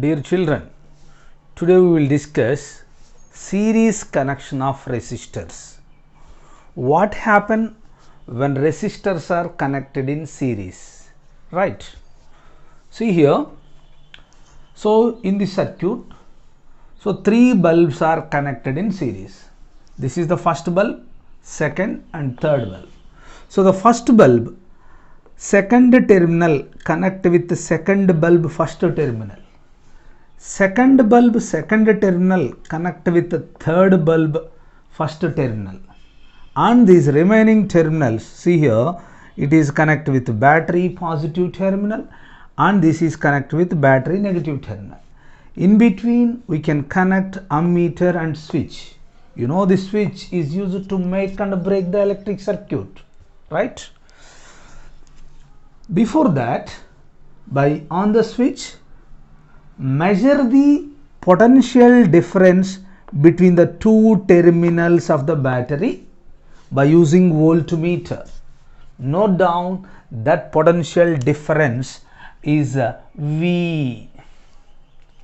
Dear children, today we will discuss series connection of resistors. What happens when resistors are connected in series? Right. See here. So in the circuit, so three bulbs are connected in series. This is the first bulb, second and third bulb. So the first bulb, second terminal connect with the second bulb first terminal. Second bulb second terminal connect with the third bulb first terminal, and these remaining terminals, see here, it is connect with battery positive terminal and this is connect with battery negative terminal. In between we can connect ammeter and switch. You know, this switch is used to make and break the electric circuit, right? Before that, by on the switch, measure the potential difference between the two terminals of the battery by using voltmeter. Note down that potential difference is V,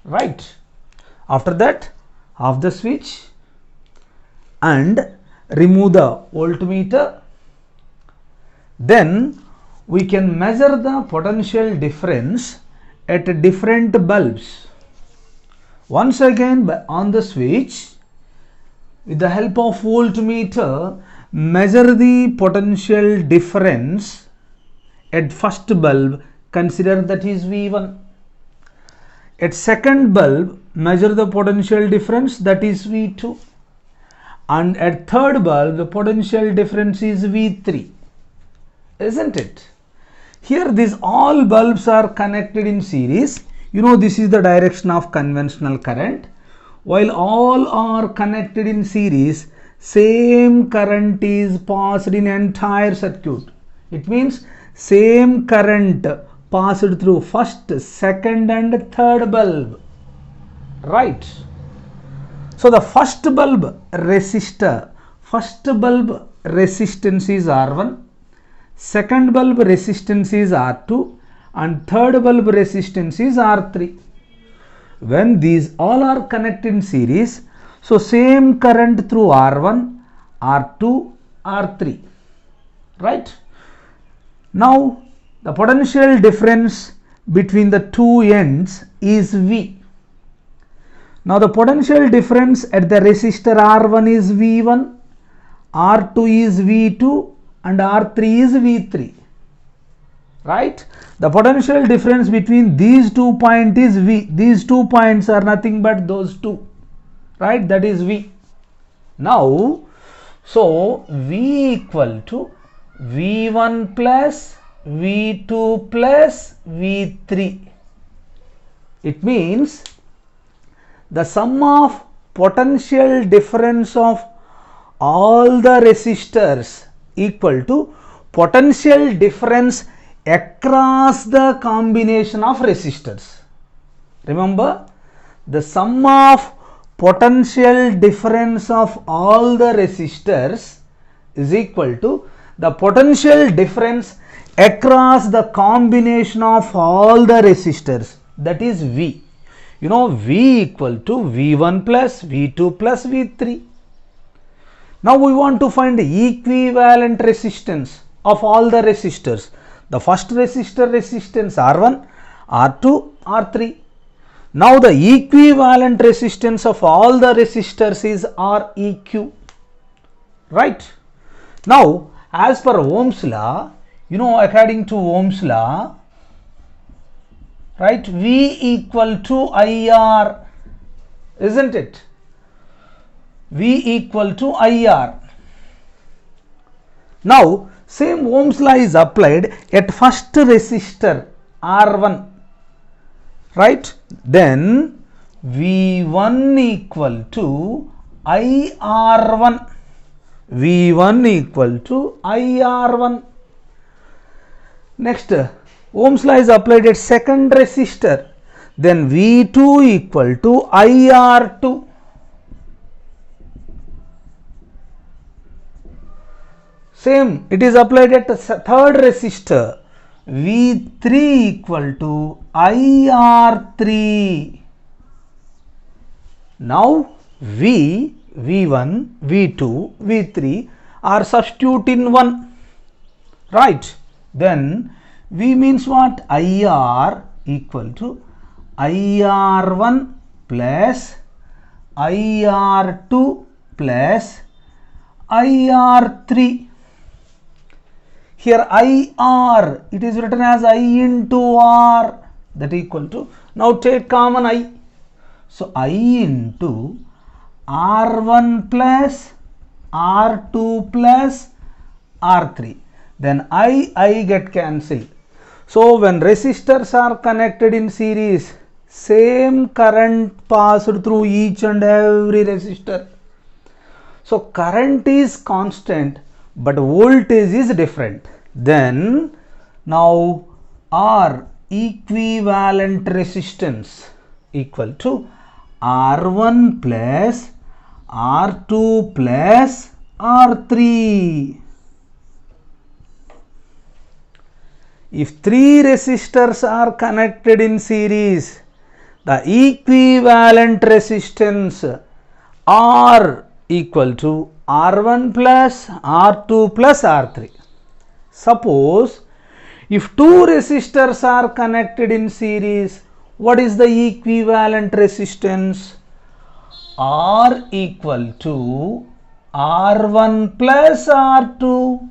right? After that, off the switch and remove the voltmeter. Then we can measure the potential difference at different bulbs. Once again, on the switch, with the help of voltmeter, measure the potential difference at first bulb, consider that is V1. At second bulb, measure the potential difference, that is V2. And at third bulb, the potential difference is V3. Isn't it? Here these all bulbs are connected in series. You know, this is the direction of conventional current. While all are connected in series, same current is passed in entire circuit. It means same current passed through first, second and third bulb, right? So the first bulb resistor, first bulb resistance is R1, second bulb resistance is R2 and third bulb resistance is R3. When these all are connected in series, so same current through R1, R2, R3, right? Now the potential difference between the two ends is V. Now the potential difference at the resistor R1 is V1, R2 is V2 and R3 is V3, right? The potential difference between these 2 points is V. These 2 points are nothing but those two, right? That is V. Now, so V equal to V1 plus V2 plus V3. It means the sum of potential difference of all the resistors equal to potential difference across the combination of resistors. Remember, the sum of potential difference of all the resistors is equal to the potential difference across the combination of all the resistors, that is V. You know, V equal to V1 plus V2 plus V3. Now we want to find the equivalent resistance of all the resistors. The first resistor resistance R1, R2, R3. Now the equivalent resistance of all the resistors is Req, right? Now as per Ohm's law, you know, according to Ohm's law, right, V equal to IR, isn't it? V equal to IR. Now same Ohm's law is applied at first resistor R1, right? Then V1 equal to IR1. V1 equal to IR1. Next, Ohm's law is applied at second resistor. Then V2 equal to IR2. Same, it is applied at the third resistor. V3 equal to IR3. Now V1, V2, V3 are substitute in 1, right? Then V means what? IR equal to IR1 plus IR2 plus IR3. Here IR, it is written as I into R, that equal to, now take common I. So I into R1 plus R2 plus R3. Then I get cancelled. So when resistors are connected in series, same current passed through each and every resistor. So current is constant, but voltage is different. Then now R equivalent resistance equal to R1 plus R2 plus R3. If three resistors are connected in series, the equivalent resistance R equal to R1 plus R2 plus R3. Suppose if two resistors are connected in series, what is the equivalent resistance? R equal to R1 plus R2.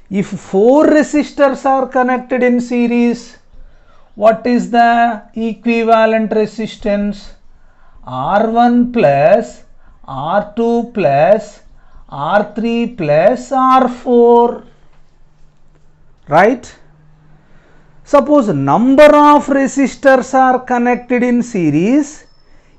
If four resistors are connected in series, what is the equivalent resistance? R1 plus R2 plus R3 plus R4, right? Suppose number of resistors are connected in series,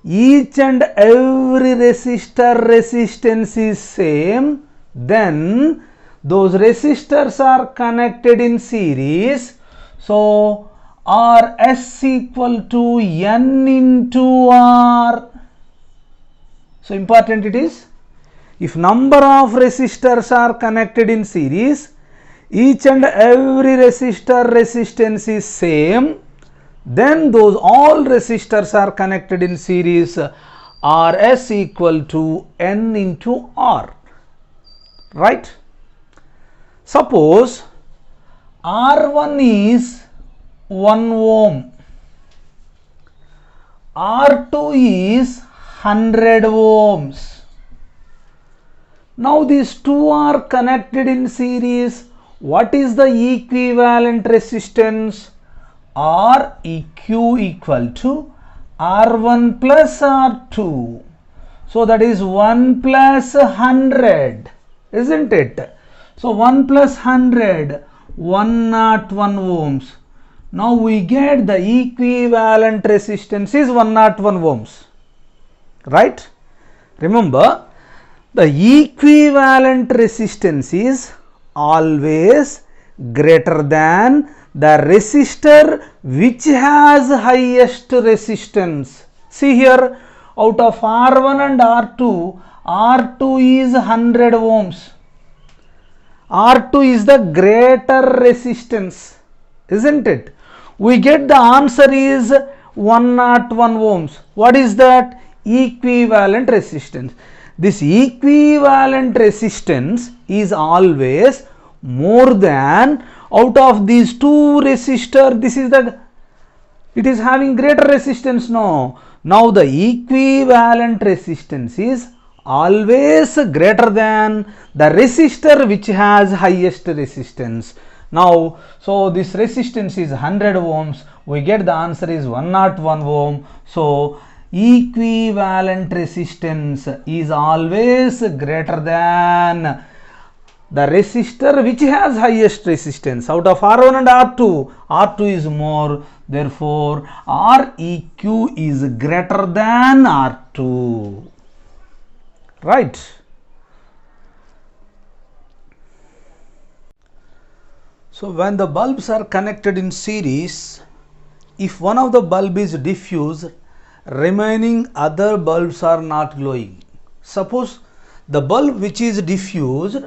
each and every resistor resistance is same, then those resistors are connected in series, so Rs equal to N into R. So important it is. If number of resistors are connected in series, each and every resistor resistance is same, then those all resistors are connected in series, Rs equal to N into R, right? Suppose R1 is 1 ohm, R2 is 100 ohms. Now these two are connected in series. What is the equivalent resistance? Req equal to R1 plus R2. So that is 1 plus 100, isn't it? So 1 plus 100, 101 ohms. Now we get the equivalent resistance is 101 ohms, right? Remember, the equivalent resistance is always greater than the resistor which has highest resistance. See here, out of R1 and R2, R2 is 100 ohms. R2 is the greater resistance, isn't it? We get the answer is 101 ohms. What is that? Equivalent resistance. This equivalent resistance is always more than, out of these two resistors, this is the, it is having greater resistance. No. Now the equivalent resistance is always greater than the resistor which has highest resistance. Now, so this resistance is 100 ohms. We get the answer is 101 ohm. So equivalent resistance is always greater than the resistor which has highest resistance. Out of R1 and R2, R2 is more. Therefore, Req is greater than R2. Right? So when the bulbs are connected in series, if one of the bulb is diffused, remaining other bulbs are not glowing. Suppose the bulb which is diffused,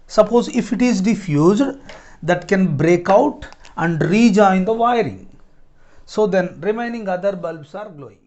suppose if it is diffused, that can break out and rejoin the wiring. So then remaining other bulbs are glowing.